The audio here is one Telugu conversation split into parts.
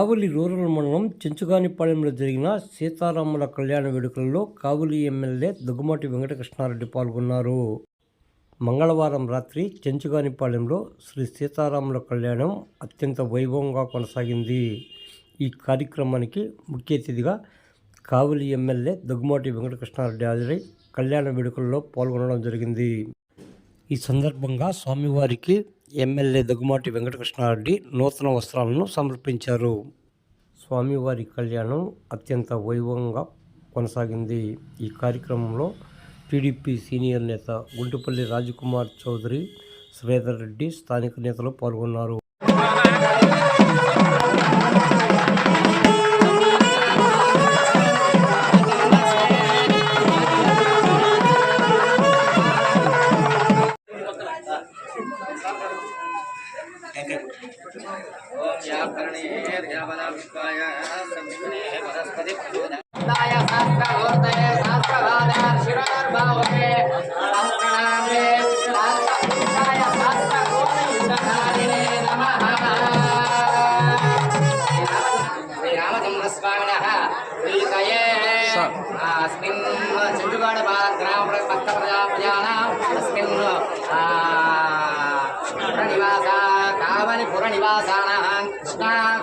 కావలి రూరల్ మండలం చెంచుగానిపాలెంలో జరిగిన సీతారాముల కళ్యాణ వేడుకల్లో కావలి ఎమ్మెల్యే దగ్గుమాటి వెంకటకృష్ణారెడ్డి పాల్గొన్నారు. మంగళవారం రాత్రి చెంచుగానిపాలెంలో శ్రీ సీతారాముల కళ్యాణం అత్యంత వైభవంగా కొనసాగింది. ఈ కార్యక్రమానికి ముఖ్య అతిథిగా కావలి ఎమ్మెల్యే దగ్గుమాటి వెంకటకృష్ణారెడ్డి హాజరై కళ్యాణ వేడుకల్లో పాల్గొనడం జరిగింది. ఈ సందర్భంగా స్వామివారికి ఎమ్మెల్యే దగ్గుమాటి వెంకటకృష్ణారెడ్డి నూతన వస్త్రాలను సమర్పించారు. స్వామివారి కళ్యాణం అత్యంత వైభవంగా కొనసాగింది. ఈ కార్యక్రమంలో టీడీపీ సీనియర్ నేత గుంటుపల్లి రాజకుమార్ చౌదరి, శ్రీధర్ రెడ్డి, స్థానిక నేతలు పాల్గొన్నారు.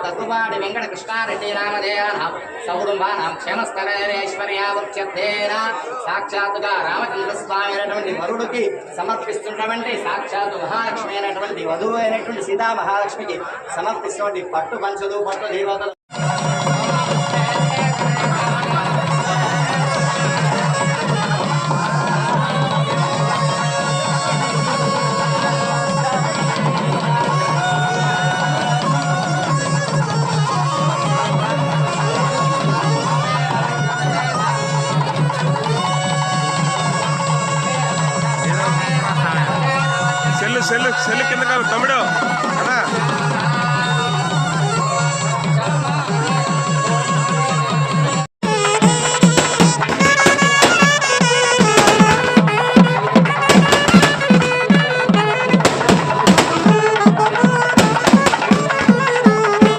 దగ్గుమాటి వెంకటకృష్ణారెడ్డి నామధేయానాం సకుటుంబానాం క్షేమస్థైర్యైశ్వర్యావృత్యర్థేన సాక్షాత్తుగా రామచంద్ర స్వామి అయినటువంటి వరుడికి సమర్పిస్తున్నటువంటి సాక్షాత్తు మహాలక్ష్మి అయినటువంటి వధువు అయినటువంటి సీతా మహాలక్ష్మికి సమర్పిస్తున్నటువంటి పట్టు పంచలు పట్టు దేవతలు సెల్లు కింద తమ్ముడు కదా.